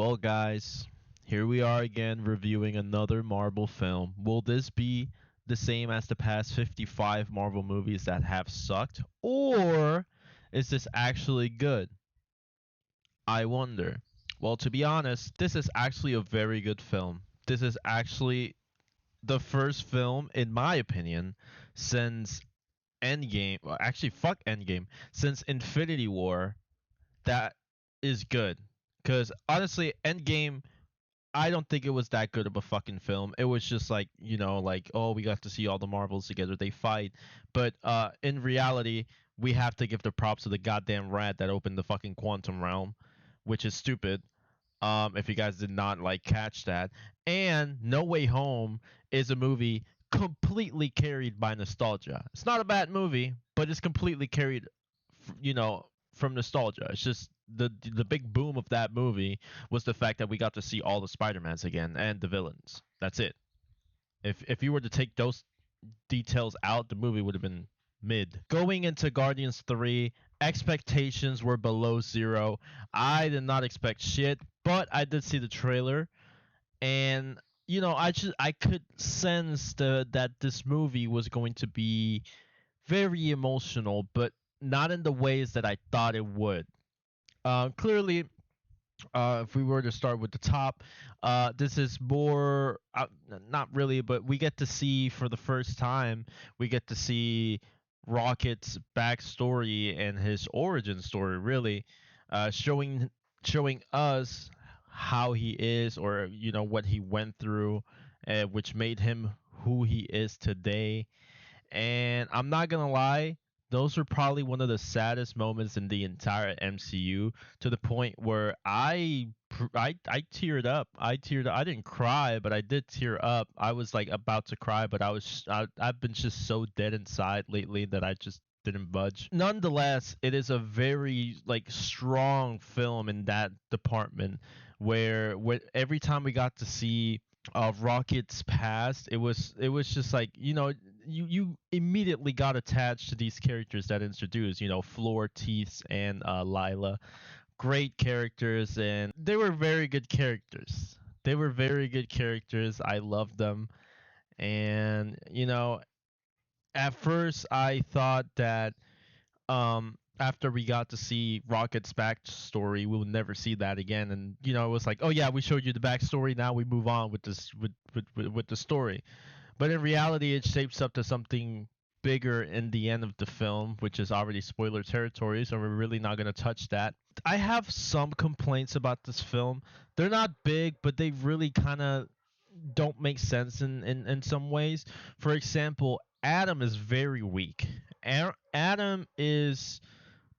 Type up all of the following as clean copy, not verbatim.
Well, guys, here we are again reviewing another Marvel film. Will this be the same as the past 55 Marvel movies that have sucked? Or is this actually good? I wonder. Well, to be honest, this is actually a very good film. This is actually the first film, in my opinion, since Endgame. Well, actually, fuck Endgame. Since Infinity War, that is good. Because honestly, Endgame, I don't think it was that good of a fucking film. It was just like, like, oh, we got to see all the Marvels together. They fight. But in reality, we have to give the props to the goddamn rat that opened the fucking quantum realm, which is stupid. If you guys did not like catch that. And No Way Home is a movie completely carried by nostalgia. It's not a bad movie, but it's completely carried, from nostalgia. It's just the big boom of that movie was the fact that we got to see all the Spider-Mans again and the villains. That's it. If you were to take those details out, the movie would have been mid. Going into Guardians 3, expectations were below zero. I did not expect shit, but I did see the trailer, and I could sense that this movie was going to be very emotional, but not in the ways that I thought it would. Clearly, if we were to start with the top, this is more, not really, but we get to see for the first time, we get to see Rocket's backstory and his origin story, really, showing us how he is, or what he went through, which made him who he is today. And I'm not gonna lie, those were probably one of the saddest moments in the entire MCU, to the point where I teared up. I teared up. I didn't cry, but I did tear up. I was like about to cry, but I've been just so dead inside lately that I just didn't budge. Nonetheless, it is a very like strong film in that department, where every time we got to see Rocket's past, it was just like, you immediately got attached to these characters that introduced, Floor, Teeth, and Lila. Great characters, and they were very good characters. They were very good characters. I loved them, and at first I thought that after we got to see Rocket's backstory, we would never see that again. And it was like, oh yeah, we showed you the backstory. Now we move on with this with the story. But in reality, it shapes up to something bigger in the end of the film, which is already spoiler territory. So we're really not gonna touch that. I have some complaints about this film. They're not big, but they really kind of don't make sense in some ways. For example, Adam is very weak. Adam is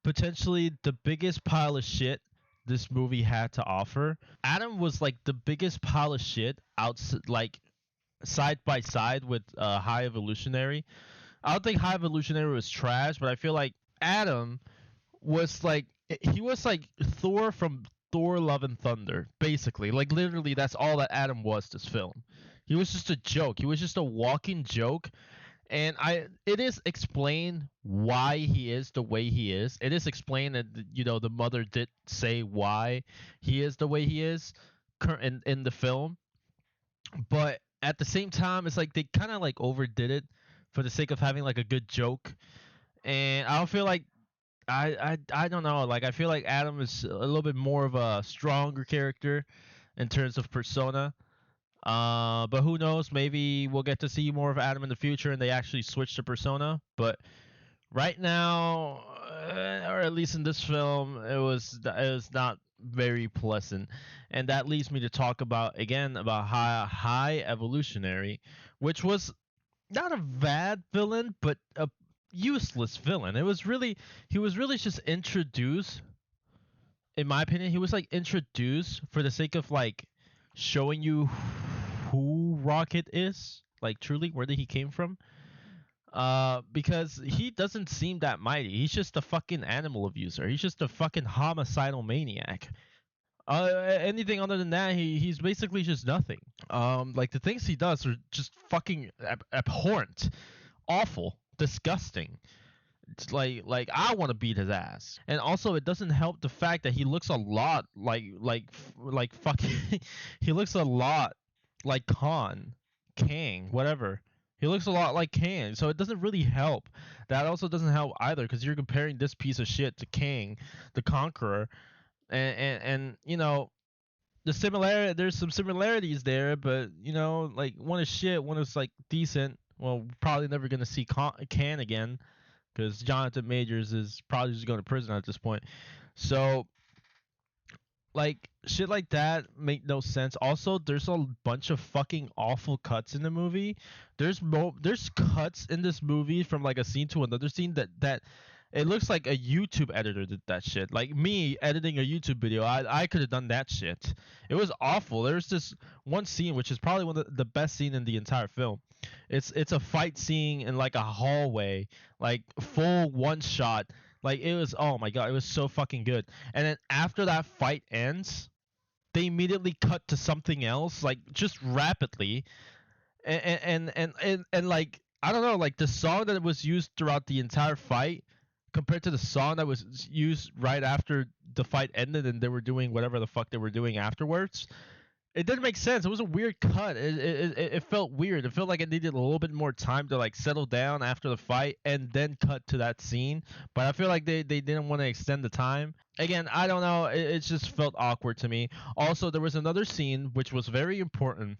potentially the biggest pile of shit this movie had to offer. Adam was like the biggest pile of shit outside, like side by side with High Evolutionary. I don't think High Evolutionary was trash, but I feel like Adam was like, he was like Thor from Thor Love and Thunder, basically. Like literally that's all that Adam was this film. He was just a joke. He was just a walking joke, and it is explained why he is the way he is. It is explained that the mother did say why he is the way he is in the film, but at the same time it's like they kind of like overdid it for the sake of having like a good joke. And I don't feel like, I don't know, like I feel like Adam is a little bit more of a stronger character in terms of persona. But who knows? Maybe we'll get to see more of Adam in the future, and they actually switch the persona. But right now, or at least in this film, it was not very pleasant, and that leads me to talk about again about High Evolutionary, which was not a bad villain, but a useless villain. He was really just introduced. In my opinion, he was like introduced for the sake of like showing you who Rocket is, like truly where did he came from. Because he doesn't seem that mighty. He's just a fucking animal abuser. He's just a fucking homicidal maniac. Anything other than that, he's basically just nothing. Like the things he does are just fucking abhorrent, awful, disgusting. It's like I want to beat his ass. And also, it doesn't help the fact that he looks a lot like fucking. He looks a lot like Kang, whatever. He looks a lot like Kang, so it doesn't really help. That also doesn't help either, because you're comparing this piece of shit to Kang, the Conqueror, and you know, there's some similarities there, but you know, like one is shit, one is like decent. Well, probably never gonna see Can again, because Jonathan Majors is probably just going to prison at this point. So like shit like that make no sense. Also, there's a bunch of fucking awful cuts in the movie. There's cuts in this movie from like a scene to another scene that it looks like a YouTube editor did that shit. Like me editing a YouTube video, I could have done that shit. It was awful. There's this one scene which is probably one of the best scene in the entire film. It's a fight scene in like a hallway, like full one shot. Like it was, oh my god, it was so fucking good. And then after that fight ends, they immediately cut to something else, like just rapidly. And like I don't know, like the song that was used throughout the entire fight compared to the song that was used right after the fight ended and they were doing whatever the fuck they were doing afterwards, it didn't make sense. It was a weird cut. It felt weird. It felt like it needed a little bit more time to like settle down after the fight and then cut to that scene. But I feel like they didn't want to extend the time. Again, I don't know. It just felt awkward to me. Also, there was another scene which was very important.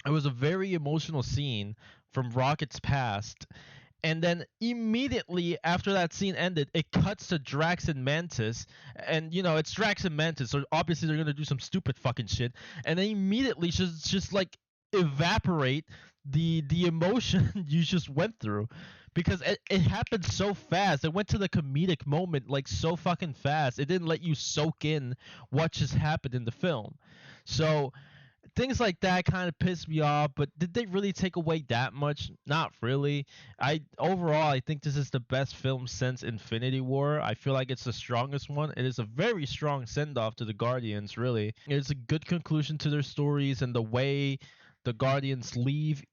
It was a very emotional scene from Rocket's past, and then immediately after that scene ended, it cuts to Drax and Mantis, and you know it's Drax and Mantis, so obviously they're gonna do some stupid fucking shit, and then immediately just like evaporate the emotion you just went through, because it happened so fast. It went to the comedic moment like so fucking fast. It didn't let you soak in what just happened in the film, so things like that kind of pissed me off. But did they really take away that much? Not really. I think this is the best film since Infinity War. I feel like it's the strongest one. It is a very strong send off to the Guardians, really. It's a good conclusion to their stories, and the way the Guardians leave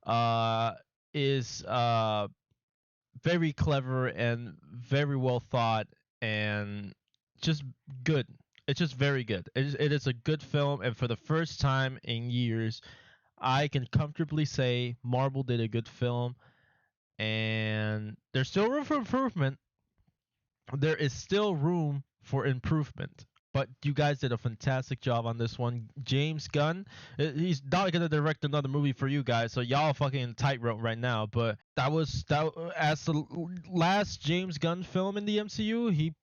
uh is very clever and very well thought, and just good. It's just very good. It is a good film, and for the first time in years, I can comfortably say Marvel did a good film, and there's still room for improvement. There is still room for improvement. But you guys did a fantastic job on this one. James Gunn, he's not gonna direct another movie for you guys, so y'all fucking tightrope right now. But that as the last James Gunn film in the MCU.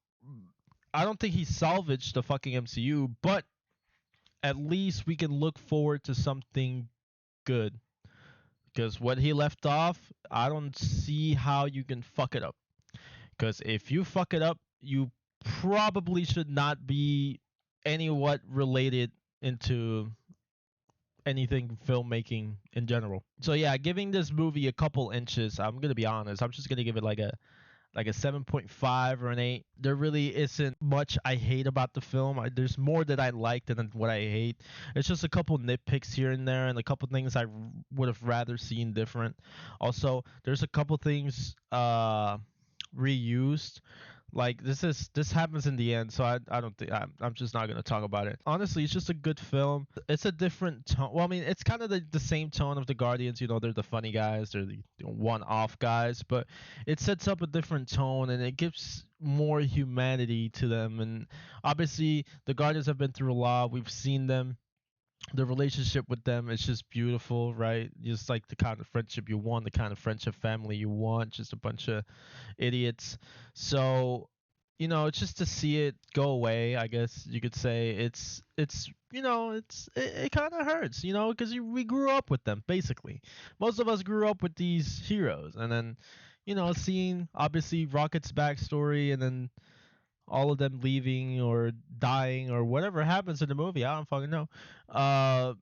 I don't think he salvaged the fucking MCU, but at least we can look forward to something good. Because what he left off, I don't see how you can fuck it up. Because if you fuck it up, you probably should not be anywhat related into anything filmmaking in general. So yeah, giving this movie a couple inches, I'm gonna be honest. I'm just gonna give it like a 7.5 or an 8. There really isn't much I hate about the film. There's more that I like than what I hate. It's just a couple nitpicks here and there, and a couple things I would have rather seen different. Also, there's a couple things reused. Like this happens in the end, so I don't think I'm just not gonna talk about it. Honestly, it's just a good film. It's a different tone. Well, I mean, it's kind of the same tone of the Guardians. You know, they're the funny guys, they're the one-off guys, but it sets up a different tone and it gives more humanity to them. And obviously, the Guardians have been through a lot. We've seen them. The relationship with them is just beautiful, right? Just like the kind of friendship you want, the kind of friendship family you want, just a bunch of idiots. So, you know, just to see it go away, I guess you could say it's you know, it kind of hurts, you know, because we grew up with them basically. Most of us grew up with these heroes, and then, you know, seeing obviously Rocket's backstory, and then all of them leaving or dying or whatever happens in the movie. I don't fucking know. Uh,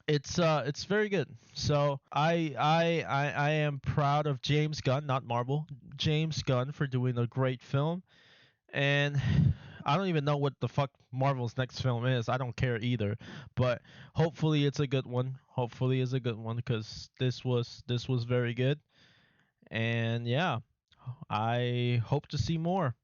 it's very good. So I am proud of James Gunn, not Marvel. James Gunn for doing a great film, and I don't even know what the fuck Marvel's next film is. I don't care either, but hopefully it's a good one. Hopefully it's a good one because this was very good, and yeah. I hope to see more.